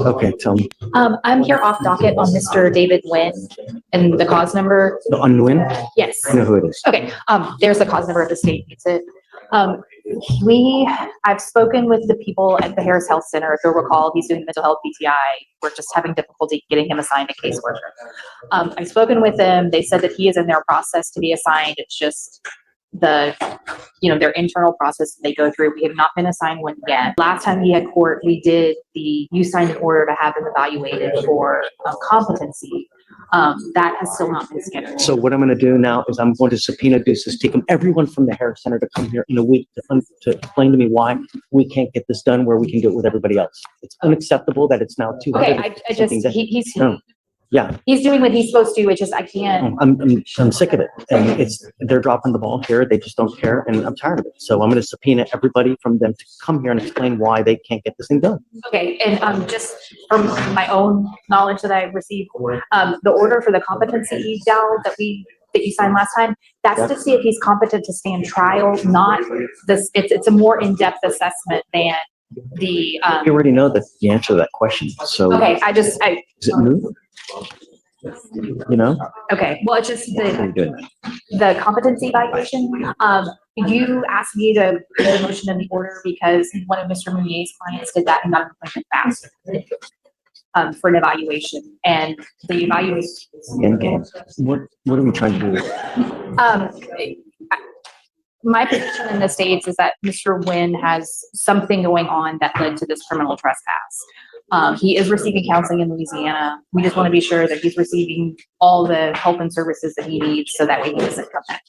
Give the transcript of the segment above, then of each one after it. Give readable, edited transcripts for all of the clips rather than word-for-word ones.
Okay, tell me. I'm here off docket on Mr. David Wynn and the cause number. On Wynn? Yes. I know who it is. Okay. There's the cause number if the state needs it. I've spoken with the people at the Harris Health Center. If you'll recall, he's doing mental health PTI. We're just having difficulty getting him assigned a caseworker. I've spoken with them. They said that he is in their process to be assigned. It's just their internal process they go through. We have not been assigned one yet. Last time he had court, you signed an order to have him evaluated for competency. That has still not been scheduled. So what I'm going to do now is I'm going to subpoena Deuces, take everyone from the Harris Center to come here in a week to explain to me why we can't get this done where we can do it with everybody else. It's unacceptable that it's now 200. Okay, Yeah. He's doing what he's supposed to. It's just, I can't. I'm sick of it. And they're dropping the ball here. They just don't care. And I'm tired of it. So I'm going to subpoena everybody from them to come here and explain why they can't get this thing done. Okay. And just from my own knowledge that I received, the order for the competency eval that you signed last time, that's to see if he's competent to stand trial, not this. It's a more in-depth assessment than the. You already know the answer to that question. So. Okay. Is it moot? Okay, well, it's just the competency evaluation. You asked me to put a motion in the order because one of Mr. Mounier's clients did that and got an appointment fast for an evaluation, and the evaluation. What are we trying to do? My position in the States is that Mr. Wynn has something going on that led to this criminal trespass. He is receiving counseling in Louisiana. We just want to be sure that he's receiving all the help and services that he needs so that way he doesn't come back.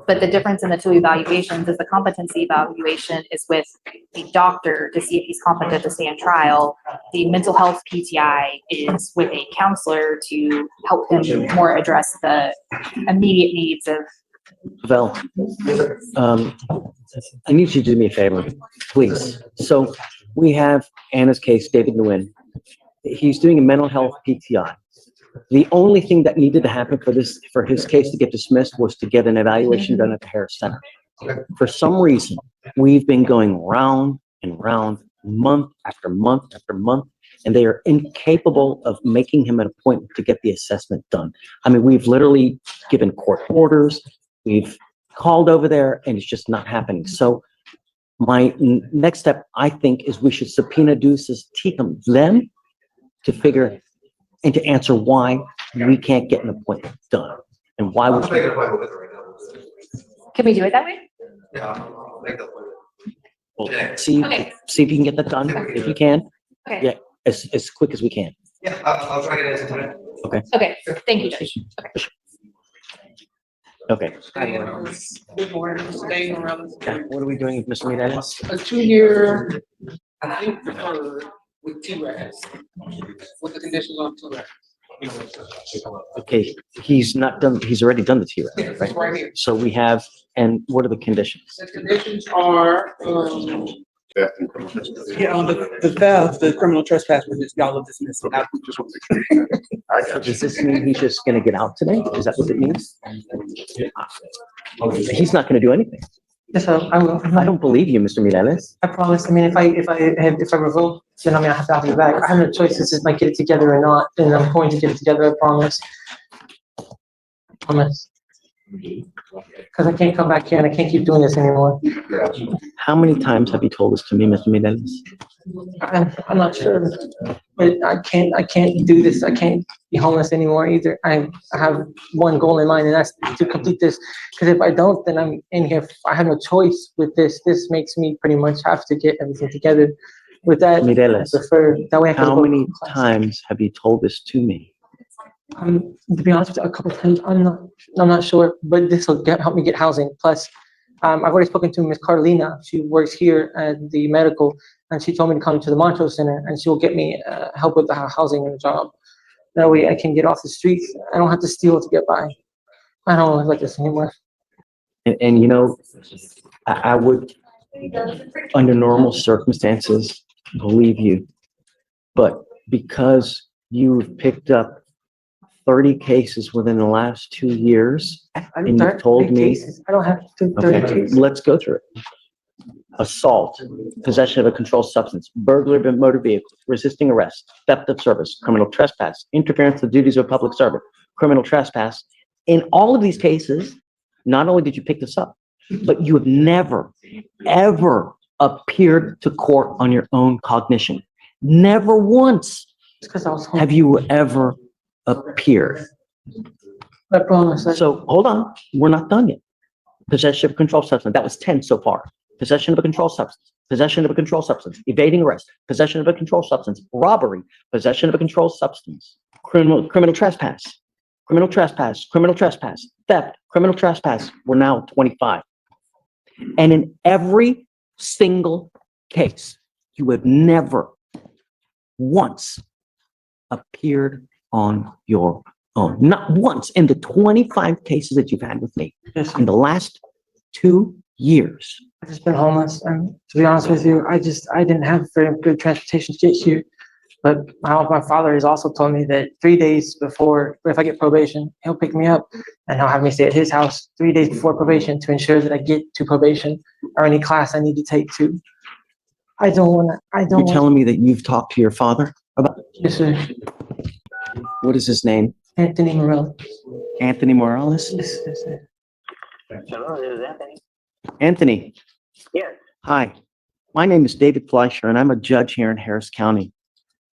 But the difference in the two evaluations is the competency evaluation is with the doctor to see if he's competent to stand trial. The mental health PTI is with a counselor to help him more address the immediate needs of. Val, I need you to do me a favor, please. So we have Anna's case, David Nguyen. He's doing a mental health PTI. The only thing that needed to happen for his case to get dismissed was to get an evaluation done at the Harris Center. For some reason, we've been going round and round, month after month after month, and they are incapable of making him an appointment to get the assessment done. I mean, we've literally given court orders. We've called over there and it's just not happening. So my next step, I think, is we should subpoena Deuces, them to figure and to answer why we can't get an appointment done and why we can't. Can we do it that way? Yeah, I'll make the appointment. Well, see if you can get that done. If you can, yeah, as quick as we can. Yeah, I'll try to get it tonight. Okay. Okay, thank you, Judge. Okay. Good morning, staying around. What are we doing with Mr. Midelez? A 2-year, I think, with T-RAS, with the conditions on T-RAS. Okay, he's not done, he's already done the TRAS, It's right? right here. So we have, and what are the conditions? The conditions are, the theft, the criminal trespass, y'all have dismissed. Does this mean he's just gonna get out today? Is that what it means? He's not gonna do anything. Yes, I will. I don't believe you, Mr. Midelez. I promise. I mean, if I revoke, then I mean, I have to have it back. I have no choice. This is like get it together or not, and I'm going to get it together. I promise. Promise. Because I can't come back here and I can't keep doing this anymore. How many times have you told this to me, Mr. Midelez? I'm not sure, but I can't do this. I can't be homeless anymore either. I have one goal in mind, and that's to complete this. Because if I don't, then I'm in here. I have no choice with this. This makes me pretty much have to get everything together. With that, Midelez, I prefer that way. How many times have you told this to me? To be honest with you, a couple of times. I'm not sure, but this will help me get housing. Plus, I've already spoken to Miss Carolina. She works here at the medical, and she told me to come to the Montrose Center, and she will get me help with the housing and the job. That way, I can get off the streets. I don't have to steal to get by. I don't live like this anymore. And you know, I would, under normal circumstances, believe you, but because you've picked up 30 cases within the last 2 years, and you told me, I don't have to do 30 okay, cases. let's go through it. assault, possession of a controlled substance, burglary of a motor vehicle, resisting arrest, theft of service, criminal trespass, interference with the duties of a public servant, criminal trespass. In all of these cases, not only did you pick this up, but you have never, ever appeared to court on your own cognition. Never once It's because I was home. have you ever appeared. I promise. So hold on, we're not done yet. Possession of a controlled substance, that was 10 so far. Possession of a controlled substance, possession of a controlled substance, evading arrest, possession of a controlled substance, robbery, possession of a controlled substance, criminal trespass, criminal trespass, criminal trespass, theft, criminal trespass. We're now at 25. And in every single case, you have never once appeared on your own. Not once in the 25 cases that you've had with me Yes, in the last 2 years. I've just been homeless, and to be honest with you, I didn't have very good transportation to get here. But my father has also told me that 3 days before, if I get probation, he'll pick me up and he'll have me stay at his house 3 days before probation to ensure that I get to probation or any class I need to take to. I don't You're want. telling me that you've talked to your father about, Yes, sir. what is his name? Anthony Morel. Anthony Morales? Yes, yes, sir. Hello, this is Anthony. Anthony, Yes, hi. My name is David Fleischer, and I'm a judge here in Harris County.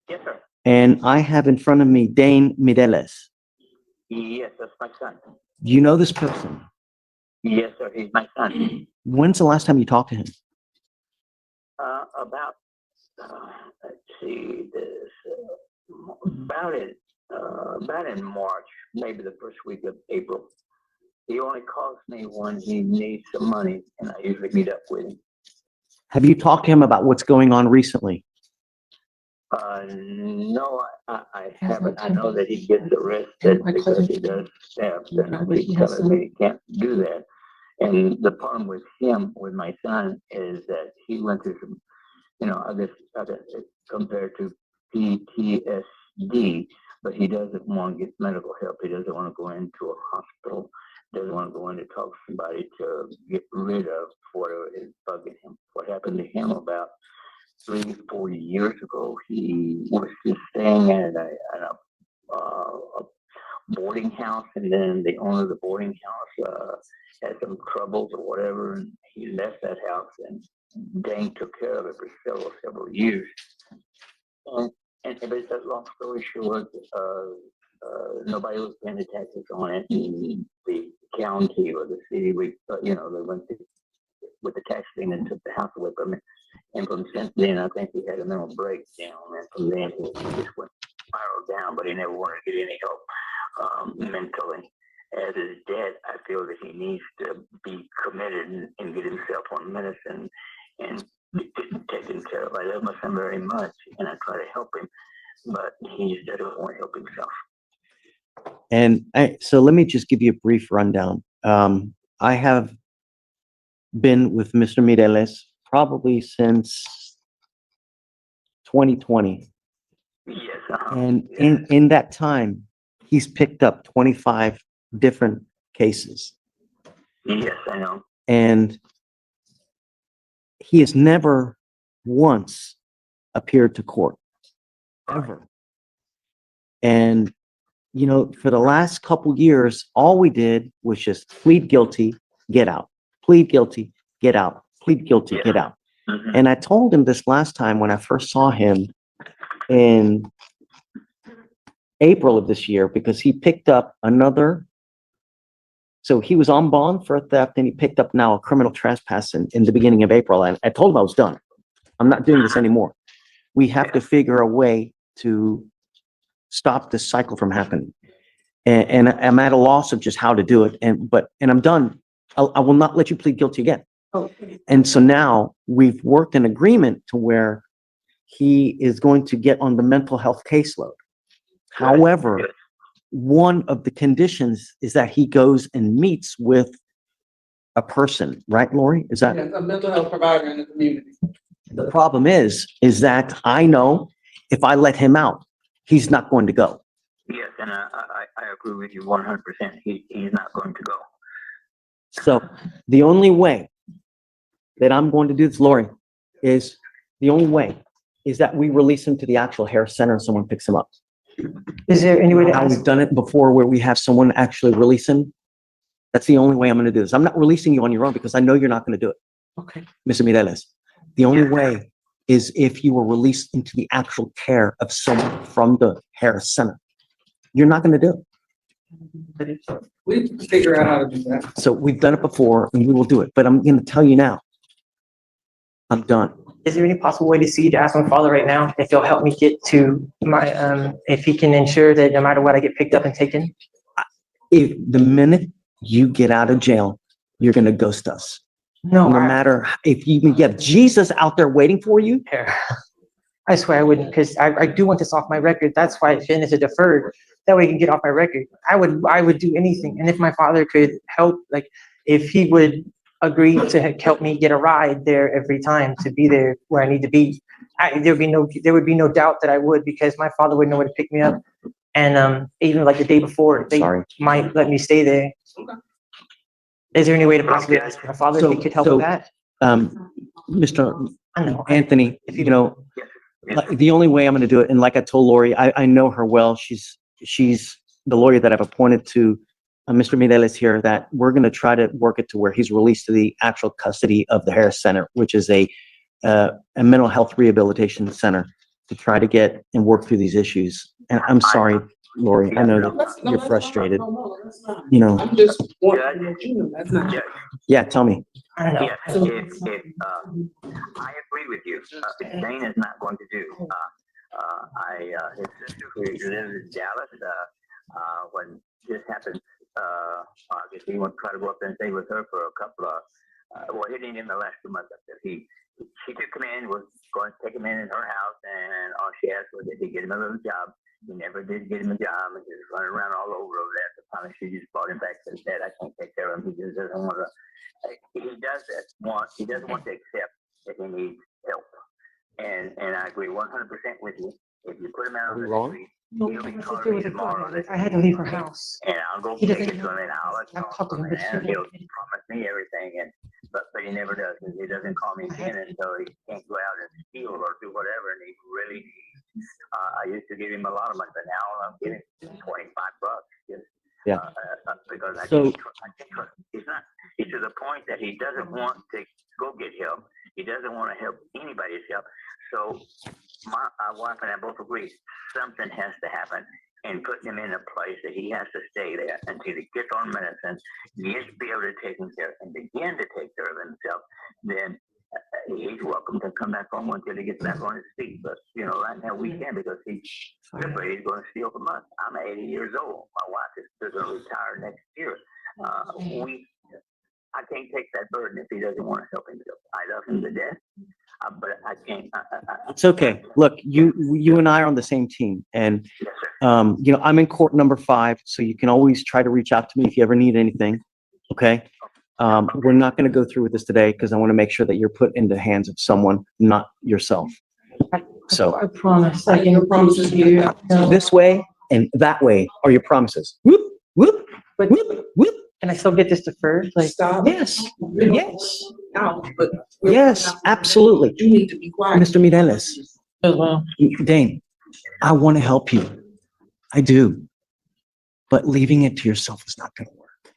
yes, sir. And I have in front of me Dane Midelez. Yes, that's my son. Do you know this person? Yes, sir, he's my son. When's the last time you talked to him? About, let's see, about in March, maybe the first week of April. He only calls me when he needs some money, and I usually meet up with him. Have you talked to him about what's going on recently? No, I haven't. I know that he gets arrested because he does theft, and he's telling me he can't do that. And the problem with him, with my son, is that he went through some, I guess compared to PTSD, but he doesn't want to get medical help. He doesn't want to go into a hospital. Doesn't want to go in to talk to somebody to get rid of whatever is bugging him. What happened to him about 3-4 years ago? He was just staying at a boarding house, and then the owner of the boarding house had some troubles or whatever, and he left that house, and Dane took care of it for several years. And but long story short, nobody was paying the taxes on it. And the county or the city, they went with the tax thing and took the house away from him. And from since then, I think he had a mental breakdown, and from then he just went spiraled down. But he never wanted to get any help mentally. As his dad, I feel that he needs to be committed and get himself on medicine and taken care of. I love my son very much, and I try to help him, but he just doesn't want to help himself. And so let me just give you a brief rundown. I have been with Mr. Midelez probably since 2020. Yes. And in that time, he's picked up 25 different cases. Yes, I know. And he has never once appeared to court, ever. And, for the last couple years, all we did was just plead guilty, get out, plead guilty, get out, plead guilty, get out. Mhm. And I told him this last time when I first saw him in April of this year, because he picked up another. So he was on bond for a theft, and he picked up now a criminal trespass in the beginning of April. And I told him I was done. I'm not doing this anymore. We have to figure a way to stop this cycle from happening. And I'm at a loss of just how to do it. And I'm done. I will not let you plead guilty again. And so now we've worked an agreement to where he is going to get on the mental health caseload. However, one of the conditions is that he goes and meets with a person, right, Lori? Is that? Yeah, a mental health provider in the community. The problem is that I know if I let him out, he's not going to go. Yes, and I agree with you 100%. He's not going to go. So the only way that I'm going to do this, Lori, is the only way is that we release him to the actual hair center and someone picks him up. Is there any way to Now, ask? we've done it before where we have someone actually release him. That's the only way I'm going to do this. I'm not releasing you on your own because I know you're not going to do it, Okay. Mr. Midelez. The only way is if you were released into the actual care of someone from the hair center. You're not going to do it. We can figure out how to do that. So we've done it before and we will do it, but I'm going to tell you now, I'm done. Is there any possible way to ask my father right now if he'll help me get to my, if he can ensure that no matter what, I get picked up and taken? If the minute you get out of jail, you're going to ghost us. No, No matter if you even get Jesus out there waiting for you. I swear I wouldn't, because I do want this off my record. That's why Finn is a deferred. That way I can get off my record. I would do anything. And if my father could help, like if he would agree to help me get a ride there every time to be there where I need to be, there would be no doubt that I would, because my father would know where to pick me up. And even like the day before, they might let me stay there. Is there any way to possibly ask my father if he could help with that? Mr. I know. Anthony, you know, like, the only way I'm going to do it, and like I told Lori, I know her well. She's the lawyer that I've appointed to Mr. Midelez here, that we're going to try to work it to where he's released to the actual custody of the Harris Center, which is a mental health rehabilitation center, to try to get and work through these issues. And I'm sorry, Lori, I know that you're frustrated. You know. I'm just wanting to let you know, that's not. Yeah, tell me. I don't know. Yeah, I agree with you. Dane is not going to do. His sister who lives in Dallas, when this happened, I guess he went to try to go up there and stay with her for a couple of, well, he didn't in the last 2 months up there. She took him in, was going to take him in her house, and all she asked was, did he get him a little job? He never did get him a job, and just running around all over there. So finally, she just brought him back and said, I can't take care of him. He just doesn't want to. He doesn't want to accept that he needs help. And I agree 100% with you. If you put him out on the street, No, he'll be my calling sister me was a tomorrow. father. I had to leave her house. And I'll go He take doesn't it to know. him, and I'll let you I've talked to him, but and he'll promise me everything. But he never does. He doesn't call me again until he can't go out and steal or do whatever. And he really needs. I used to give him a lot of money, but now I'm giving him $25. Just, because I can't trust. He's to the point that he doesn't want to go get help. He doesn't want to help anybody's help. So my wife and I both agree something has to happen, and putting him in a place that he has to stay there until he gets on medicine, gets to be able to take care and begin to take care of himself. Then he's welcome to come back home until he gets back on his feet. But you know, right now we can't, because he's going to steal from us. I'm 80 years old. My wife is going to retire next year. I can't take that burden if he doesn't want to help himself. I love him to death, but I can't. It's okay. Look, you and I are on the same team, and Yes, sir. you know, I'm in court number 5, so you can always try to reach out to me if you ever need anything. Okay. We're not going to go through with this today because I want to make sure that you're put in the hands of someone, not yourself. So I promise. I can promise you. this way and that way are your promises. Whoop, whoop, But whoop, whoop. can I still get this deferred? Like, Stop. Yes, yes, Now, but. yes, absolutely. You need to be quiet. Mr. Midelez, as well. Dane, I want to help you. I do. But leaving it to yourself is not going to work.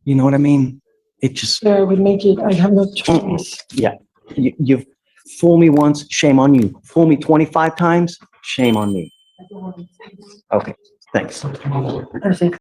You know what I mean? It just, Sir, I would make it. I have no choice. you've fooled me once, shame on you. Fool me 25 times, shame on me. Okay, thanks. I understand.